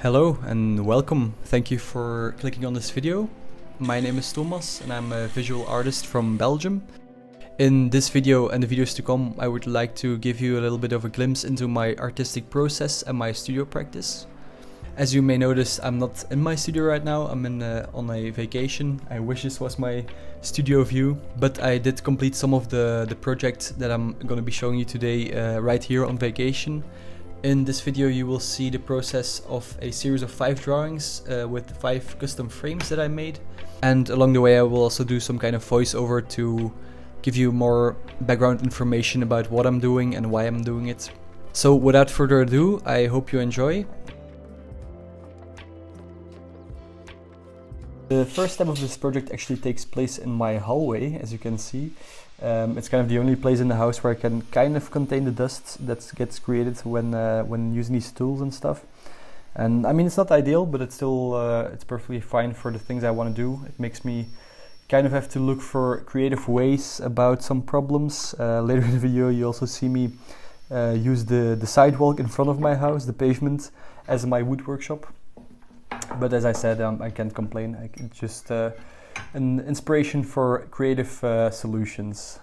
Hello and welcome. Thank you for clicking on this video. My name is Thomas and I'm a visual artist from Belgium. In this video and the videos to come, I would like to give you a little bit of a glimpse into my artistic process and my studio practice. As you may notice, I'm not in my studio right now. I'm on a vacation. I wish this was my studio view, but I did complete some of the project that I'm going to be showing you today right here on vacation. In this video you will see the process of a series of 5 drawings with 5 custom frames that I made. And along the way I will also do some kind of voiceover to give you more background information about what I'm doing and why I'm doing it. So without further ado, I hope you enjoy. The first step of this project actually takes place in my hallway, as you can see. It's kind of the only place in the house where I can kind of contain the dust that gets created when using these tools and stuff. And I mean, it's not ideal, but it's still it's perfectly fine for the things I want to do. It makes me kind of have to look for creative ways about some problems. Later in the video you also see me use the sidewalk in front of my house, the pavement, as my wood workshop. But as I said, I can't complain. It's just an inspiration for creative solutions.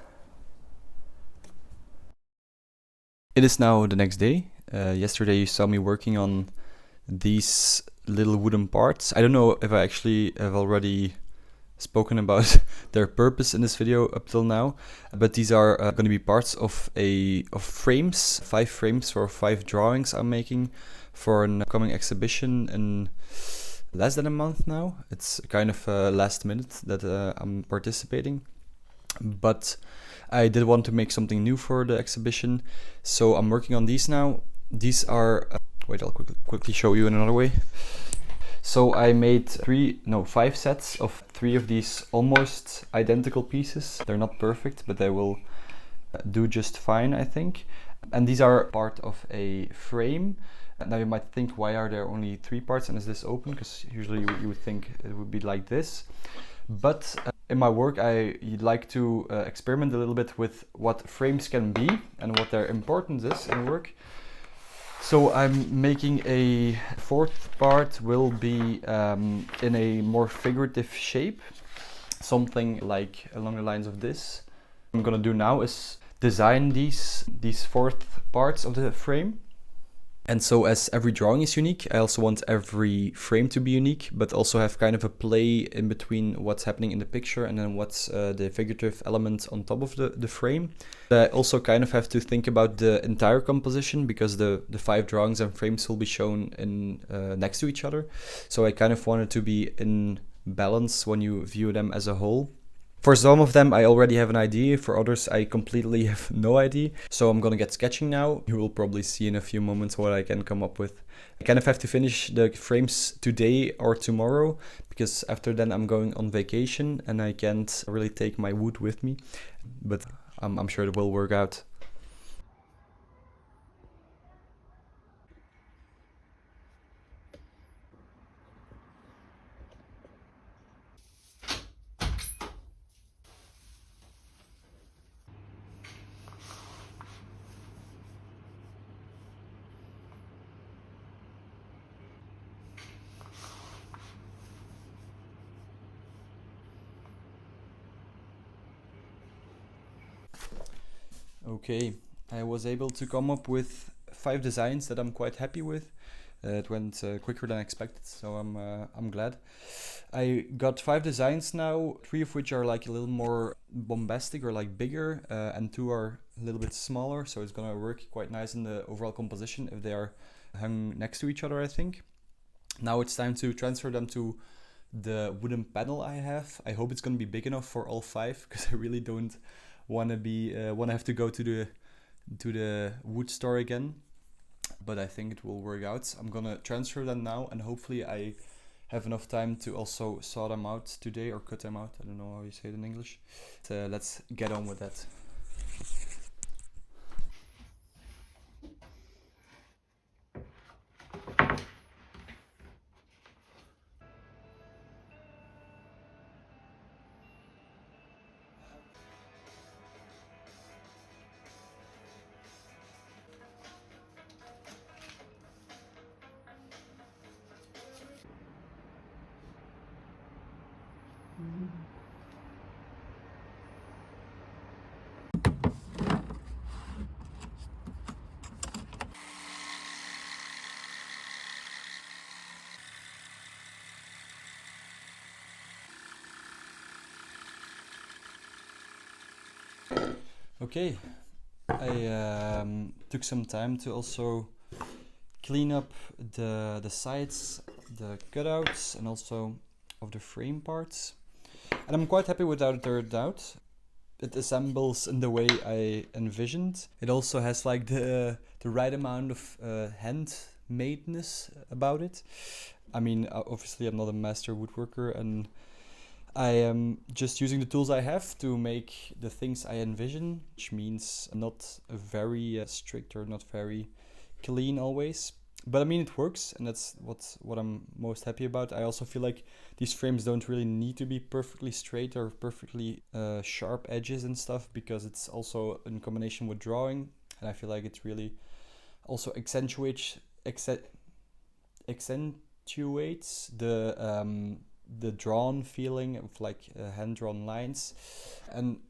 It is now the next day. Yesterday you saw me working on these little wooden parts. I don't know if I actually have already spoken about their purpose in this video up till now, but these are going to be parts of frames, 5 frames for 5 drawings I'm making for an upcoming exhibition in less than a month now. It's kind of last minute that I'm participating, but I did want to make something new for the exhibition, so I'm working on these now. These are wait, I'll quickly show you in another way. So I made 5 sets of 3 of these almost identical pieces. They're not perfect, but they will do just fine, I think. And these are part of a frame. Now you might think, why are there only 3 parts and is this open? Because usually you would think it would be like this. But in my work I like to experiment a little bit with what frames can be and what their importance is in work. So I'm making a 4th part will be in a more figurative shape, something like along the lines of this. What I'm gonna do now is design these 4th parts of the frame. And so as every drawing is unique, I also want every frame to be unique, but also have kind of a play in between what's happening in the picture and then what's the figurative element on top of the frame. I also kind of have to think about the entire composition, because the 5 drawings and frames will be shown in next to each other. So I kind of want it to be in balance when you view them as a whole. For some of them I already have an idea, for others I completely have no idea. So I'm gonna get sketching now. You will probably see in a few moments what I can come up with. I kind of have to finish the frames today or tomorrow, because after then I'm going on vacation and I can't really take my wood with me. But I'm sure it will work out. Okay, I was able to come up with 5 designs that I'm quite happy with. It went quicker than expected, so I'm glad. I got 5 designs now, 3 of which are like a little more bombastic or like bigger, and 2 are a little bit smaller, so it's gonna work quite nice in the overall composition if they are hung next to each other, I think. Now it's time to transfer them to the wooden panel I have. I hope it's gonna be big enough for all 5, because I really don't want to have to go to the wood store again, but I think it will work out. I'm gonna transfer them now, and hopefully I have enough time to also saw them out today, or cut them out. I don't know how you say it in English. So let's get on with that. Okay, I took some time to also clean up the sides, the cutouts, and also of the frame parts. And I'm quite happy without a doubt. It assembles in the way I envisioned. It also has like the right amount of handmadeness about it. I mean, obviously I'm not a master woodworker, and I am just using the tools I have to make the things I envision, which means not very strict or not very clean always. But I mean, it works, and that's what I'm most happy about. I also feel like these frames don't really need to be perfectly straight or perfectly sharp edges and stuff, because it's also in combination with drawing, and I feel like it really also accentuates the drawn feeling of like hand drawn lines. And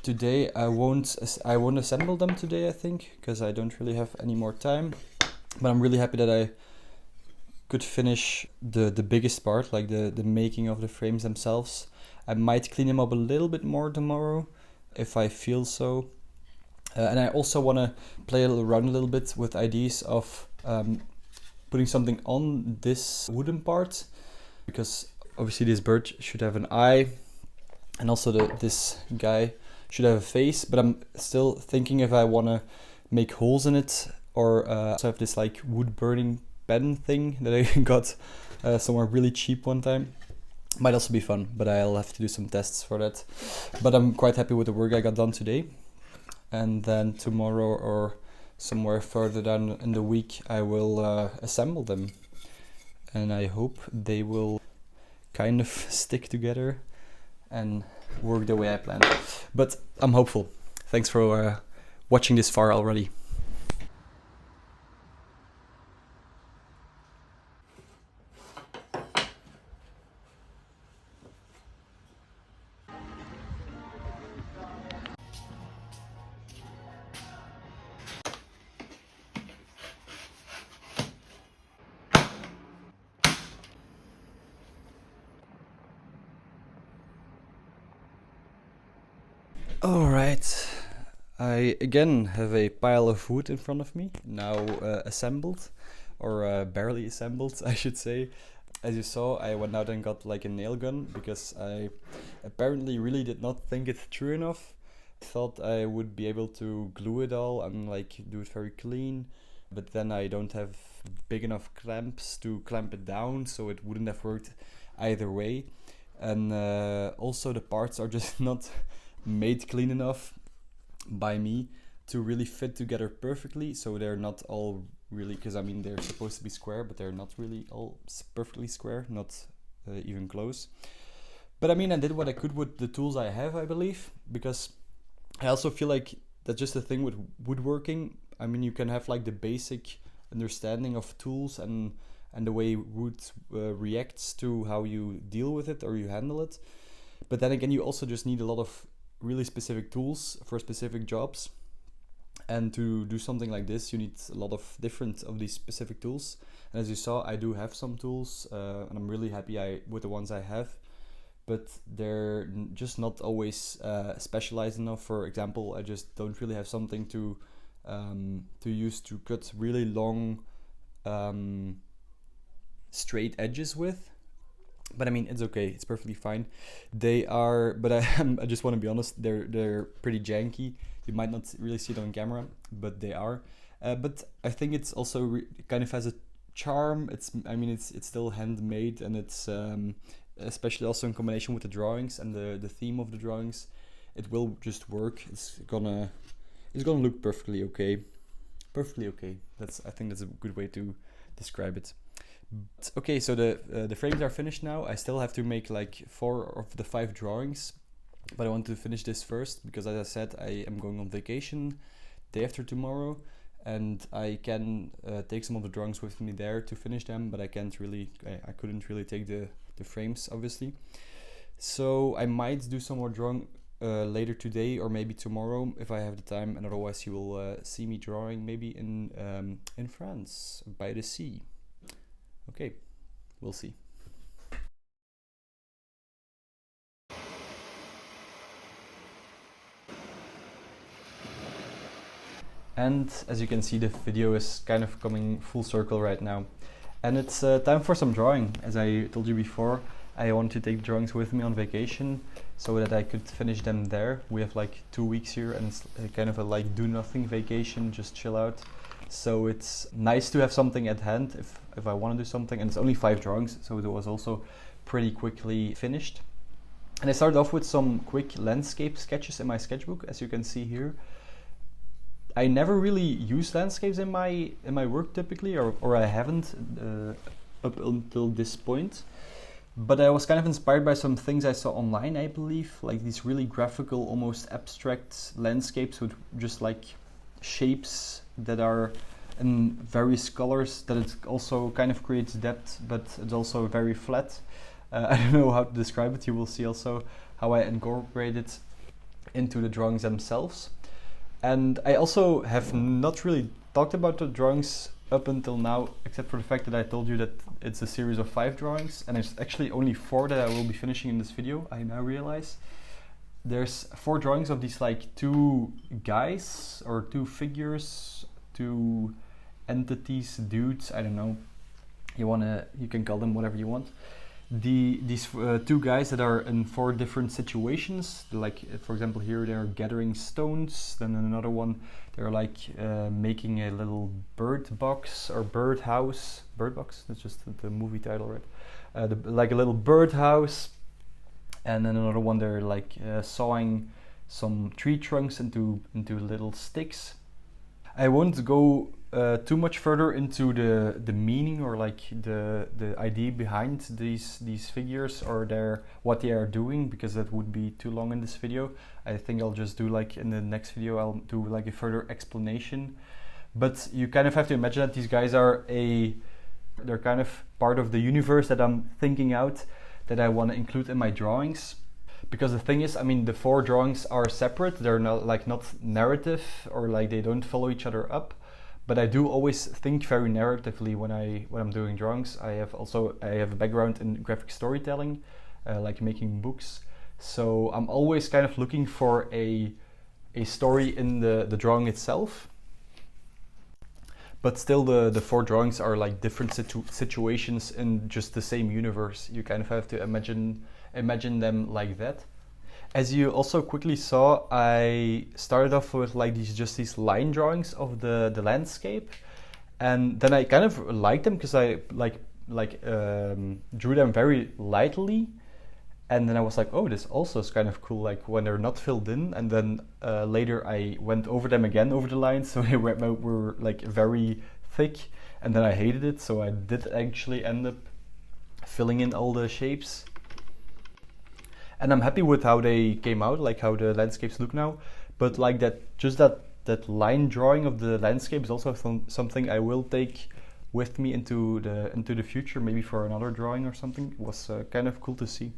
today I won't assemble them today, I think, because I don't really have any more time. But I'm really happy that I could finish the biggest part, like the making of the frames themselves. I might clean them up a little bit more tomorrow if I feel so. And I also want to play around a little bit with ideas of putting something on this wooden part, because obviously this bird should have an eye, and also this guy should have a face, but I'm still thinking if I want to make holes in it, or also have this like wood burning pen thing that I got somewhere really cheap one time. Might also be fun, but I'll have to do some tests for that. But I'm quite happy with the work I got done today. And then tomorrow or somewhere further down in the week I will assemble them. And I hope they will kind of stick together and work the way I planned. But I'm hopeful. Thanks for watching this far already. Alright, I again have a pile of wood in front of me, now assembled, or barely assembled, I should say. As you saw, I went out and got like a nail gun, because I apparently really did not think it through enough. I thought I would be able to glue it all and like do it very clean, but then I don't have big enough clamps to clamp it down, so it wouldn't have worked either way. And also the parts are just not made clean enough by me to really fit together perfectly, so they're not all really, because I mean they're supposed to be square, but they're not really all perfectly square, not even close. But I mean, I did what I could with the tools I have, I believe, because I also feel like that's just the thing with woodworking. I mean, you can have like the basic understanding of tools and the way wood reacts to how you deal with it or you handle it. But then again, you also just need a lot of really specific tools for specific jobs. And to do something like this, you need a lot of different of these specific tools. And as you saw, I do have some tools, and I'm really happy with the ones I have. But they're just not always specialized enough. For example, I just don't really have something to use to cut really long straight edges with. But I mean, it's okay. It's perfectly fine. They are, but I just want to be honest. They're pretty janky. You might not really see it on camera, but they are. But I think it's also kind of has a charm. I mean, it's still handmade, and it's especially also in combination with the drawings and the theme of the drawings. It will just work. It's gonna look perfectly okay. Perfectly okay. I think that's a good way to describe it. Okay, so the frames are finished now. I still have to make like 4 of the 5 drawings, but I want to finish this first, because as I said, I am going on vacation day after tomorrow, and I can take some of the drawings with me there to finish them, but I couldn't really take the frames, obviously. So I might do some more drawing later today or maybe tomorrow if I have the time, and otherwise you will see me drawing maybe in France by the sea. Okay, we'll see. And as you can see, the video is kind of coming full circle right now. And it's time for some drawing. As I told you before, I want to take drawings with me on vacation so that I could finish them there. We have like 2 weeks here, and it's kind of a like do nothing vacation, just chill out. So it's nice to have something at hand if I want to do something. And it's only 5 drawings, so it was also pretty quickly finished. And I started off with some quick landscape sketches in my sketchbook, as you can see here. I never really use landscapes in my work typically, or I haven't up until this point. But I was kind of inspired by some things I saw online, I believe, like these really graphical, almost abstract landscapes with just like shapes that are in various colors, that it also kind of creates depth, but it's also very flat. I don't know how to describe it. You will see also how I incorporate it into the drawings themselves. And I also have not really talked about the drawings up until now, except for the fact that I told you that it's a series of 5 drawings, and it's actually only 4 that I will be finishing in this video, I now realize. There's 4 drawings of these like 2 guys, or 2 figures, 2 entities, dudes, I don't know. You can call them whatever you want. These 2 guys that are in 4 different situations, like for example here they're gathering stones, then in another one they're like making a little bird box or bird house. Bird box, that's just the movie title, right? Like a little bird house. And then another one they're like sawing some tree trunks into little sticks. I won't go too much further into the meaning or like the idea behind these figures or what they are doing, because that would be too long in this video. I think I'll just do like in the next video I'll do like a further explanation. But you kind of have to imagine that these guys they're kind of part of the universe that I'm thinking out, that I want to include in my drawings. Because the thing is, I mean, the 4 drawings are separate. They're not narrative, or like they don't follow each other up. But I do always think very narratively when I'm doing drawings. I have a background in graphic storytelling, like making books. So I'm always kind of looking for a story in the drawing itself. But still, the 4 drawings are like different situations in just the same universe. You kind of have to imagine them like that. As you also quickly saw, I started off with like these line drawings of the landscape, and then I kind of liked them because I drew them very lightly, and then I was like, oh, this also is kind of cool, like when they're not filled in. And then later I went over them again over the lines, so they were like very thick, and then I hated it, so I did actually end up filling in all the shapes. And I'm happy with how they came out, like how the landscapes look now. But like that line drawing of the landscape is also something I will take with me into the future, maybe for another drawing or something. It was kind of cool to see.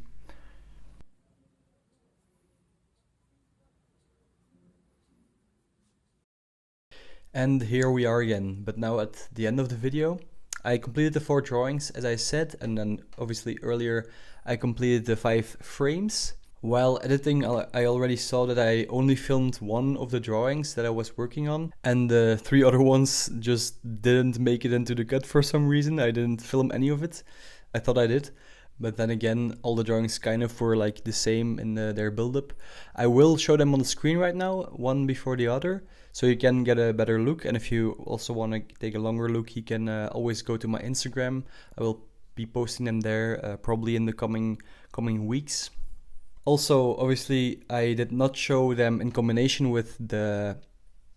And here we are again, but now at the end of the video. I completed the 4 drawings, as I said, and then obviously earlier I completed the 5 frames. While editing, I already saw that I only filmed 1 of the drawings that I was working on, and the 3 other ones just didn't make it into the cut for some reason. I didn't film any of it. I thought I did. But then again, all the drawings kind of were like the same in their build-up. I will show them on the screen right now, one before the other, so you can get a better look. And if you also want to take a longer look, you can always go to my Instagram. I will be posting them there probably in the coming weeks. Also, obviously, I did not show them in combination with the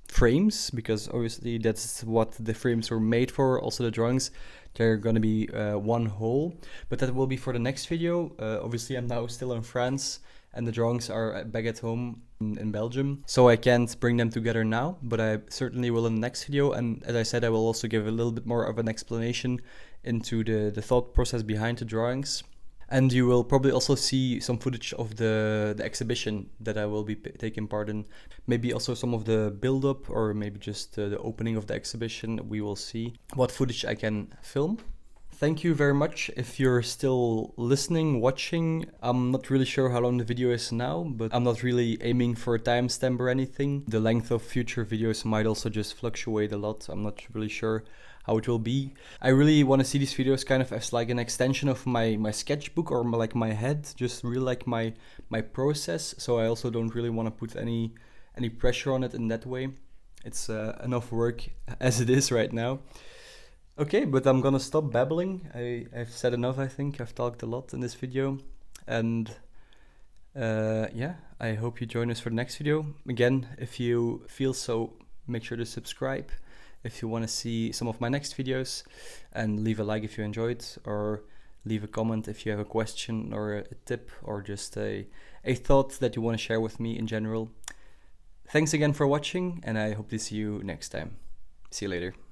frames, because obviously that's what the frames were made for. Also the drawings, they're gonna be one whole, but that will be for the next video. Obviously I'm now still in France and the drawings are back at home in Belgium, so I can't bring them together now, but I certainly will in the next video. And as I said, I will also give a little bit more of an explanation into the thought process behind the drawings. And you will probably also see some footage of the exhibition that I will be taking part in. Maybe also some of the build-up, or maybe just the opening of the exhibition. We will see what footage I can film. Thank you very much if you're still listening, watching. I'm not really sure how long the video is now, but I'm not really aiming for a timestamp or anything. The length of future videos might also just fluctuate a lot. I'm not really sure how it will be. I really want to see these videos kind of as like an extension of my sketchbook, or like my head, just really like my process. So I also don't really want to put any pressure on it in that way. It's enough work as it is right now. Okay, but I'm gonna stop babbling. I've said enough, I think. I've talked a lot in this video. And yeah, I hope you join us for the next video. Again, if you feel so, make sure to subscribe if you want to see some of my next videos, and leave a like if you enjoyed, or leave a comment if you have a question or a tip, or just a thought that you want to share with me in general. Thanks again for watching, and I hope to see you next time. See you later.